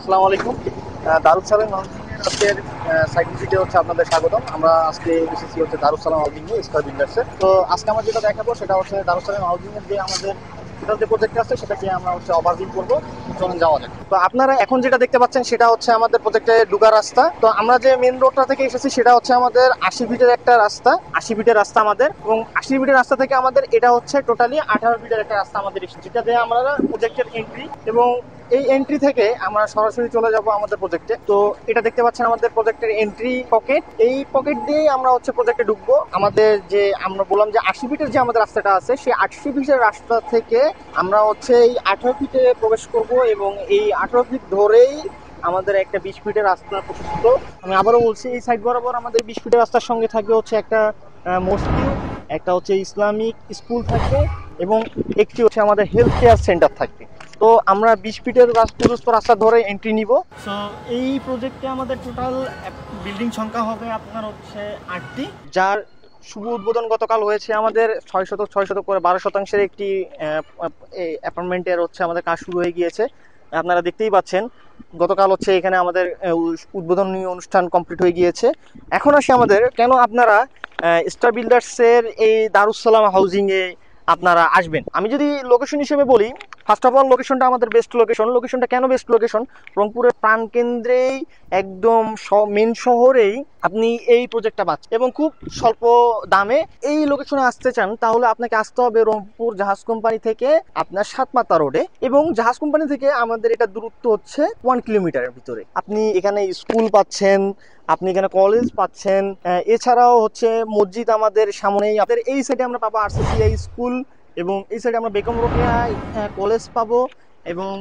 আসসালামু আলাইকুম। দারুস সালাম হাউজিংয়ের আজকের সাইট ভিজিটে হচ্ছে আপনাদের স্বাগতম। আমরা আজকে এসেছি হচ্ছে দারুস সালাম হাউজিংয়ে, স্কয়ার বিল্ডার্সে। তো আজকে আমরা যেটা দেখাবো সেটা হচ্ছে দারুস সালাম হাউজিংয়ের যে আমাদের টোটাল যে প্রজেক্ট আছে সেটাকে আমরা হচ্ছে ওভারভিউ করবো। চলুন যাওয়া যাক। তো আপনারা এখন যেটা দেখতে পাচ্ছেন সেটা হচ্ছে আমাদের প্রজেক্টে ঢোকার রাস্তা। তো আমরা যে মেন রোডটা থেকে এসেছি সেটা হচ্ছে আমাদের 80 ফিটের একটা রাস্তা, 80 ফিটের রাস্তা আমাদের, এবং 80 ফিটের রাস্তা থেকে আমাদের এটা হচ্ছে টোটালি 18 ফিটের একটা রাস্তা আমাদের এসেছে, যেটা দিয়ে আমরা প্রজেক্টের এন্ট্রি, এবং এই এন্ট্রি থেকে আমরা সরাসরি চলে যাব আমাদের প্রজেক্টে। তো এটা দেখতে পাচ্ছেন আমাদের প্রজেক্টের এন্ট্রি পকেট। এই পকেট দিয়েই আমরা হচ্ছে প্রজেক্টে ঢুকবো। আমাদের যে আমরা বললাম যে 80 ফিটের যে আমাদের রাস্তাটা আছে, সেই 80 ফিটের রাস্তা থেকে আমরা হচ্ছে এই 18 ফিটে প্রবেশ করব, এবং এই 18 ফিট ধরেই আমাদের একটা 20 ফিটের রাস্তা প্রশস্ত। আমি আবারও বলছি, এই সাইড বরাবর আমাদের 20 ফিটের রাস্তার সঙ্গে থাকবে হচ্ছে একটা মসজিদ, একটা হচ্ছে ইসলামিক স্কুল থাকবে, এবং একটি হচ্ছে আমাদের হেলথ কেয়ার সেন্টার থাকবে। তো আমরা 20 ফিটের প্রশস্ত রাস্তা ধরে এন্ট্রি নিব। সো এই প্রজেক্টে আমাদের টোটাল বিল্ডিং সংখ্যা হবে আপনার হচ্ছে 8টি, যার শুভ উদ্বোধন গতকাল হয়েছে। আমাদের 6 শতক করে 12 শতাংশের একটি অ্যাপার্টমেন্টের হচ্ছে আমাদের কাজ শুরু হয়ে গিয়েছে। আপনারা দেখতেই পাচ্ছেন গতকাল হচ্ছে এখানে আমাদের উদ্বোধনী অনুষ্ঠান কমপ্লিট হয়ে গিয়েছে। এখন আসি আমাদের কেন আপনারা স্টার বিল্ডার্সের এই দারুস সালাম হাউজিংয়ে আপনারা আসবেন। আমি যদি লোকেশন হিসেবে বলি, ফার্স্ট অফ অল লোকেশনটা আমাদের বেস্ট লোকেশন। লোকেশনটা কেন বেস্ট লোকেশন? রংপুরের প্রাণকেন্দ্রেই, একদম মেন শহরেই আপনি এই প্রজেক্টটা পাচ্ছেন, এবং খুব স্বল্প দামে। এই লোকেশনে আসতে চান তাহলে আপনাকে আসতে হবে রংপুর জাহাজ কোম্পানি থেকে আপনার সাতমাতা রোডে, এবং জাহাজ কোম্পানি থেকে আমাদের এটা দূরত্ব হচ্ছে 1 কিলোমিটারের ভিতরে। আপনি এখানে স্কুল পাচ্ছেন, আপনি এখানে কলেজ পাচ্ছেন, এছাড়াও হচ্ছে মসজিদ আমাদের সামনেই। আমাদের এই সাইডে আমরা পাবো আরসিসিআই স্কুল, এবং এই সাইডে আমরা বেগম রোকেয়া কলেজ পাবো, এবং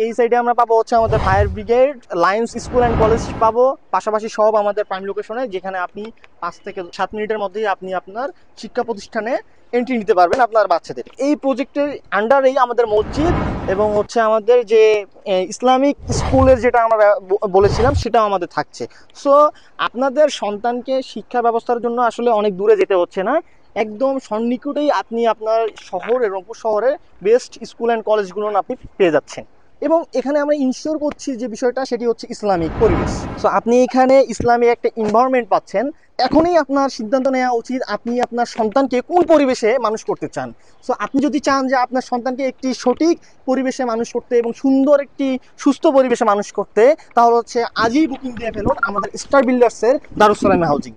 এই সাইডে আমরা পাবো হচ্ছে আমাদের fire brigade, Lions school and college পাবো। পাশাপাশি সব আমাদের প্রাইম লোকেশনে, যেখানে আপনি 5 থেকে 7 মিনিটের মধ্যেই আপনি আপনার শিক্ষা প্রতিষ্ঠানে এন্ট্রি নিতে পারবেন আপনার বাচ্চাদের। এই প্রজেক্টের আন্ডারেই আমাদের মসজিদ, এবং হচ্ছে আমাদের যে ইসলামিক স্কুলের যেটা আমরা বলেছিলাম সেটাও আমাদের থাকছে। সো আপনাদের সন্তানকে শিক্ষা ব্যবস্থার জন্য আসলে অনেক দূরে যেতে হচ্ছে না, একদম সন্নিকটেই আপনি আপনার শহরে, রংপুর শহরে বেস্ট স্কুল অ্যান্ড কলেজগুলো আপনি পেয়ে যাচ্ছেন। এবং এখানে আমরা ইনশিওর করছি যে বিষয়টা, সেটি হচ্ছে ইসলামিক পরিবেশ। সো আপনি এখানে ইসলামিক একটা এনভায়রনমেন্ট পাচ্ছেন। এখনই আপনার সিদ্ধান্ত নেওয়া উচিত আপনি আপনার সন্তানকে কোন পরিবেশে মানুষ করতে চান। সো আপনি যদি চান যে আপনার সন্তানকে একটি সঠিক পরিবেশে মানুষ করতে এবং সুন্দর একটি সুস্থ পরিবেশে মানুষ করতে, তাহলে হচ্ছে আজই বুকিং দিয়ে ফেলুন আমাদের স্টার বিল্ডার্সের দারুস সালাম হাউজিং।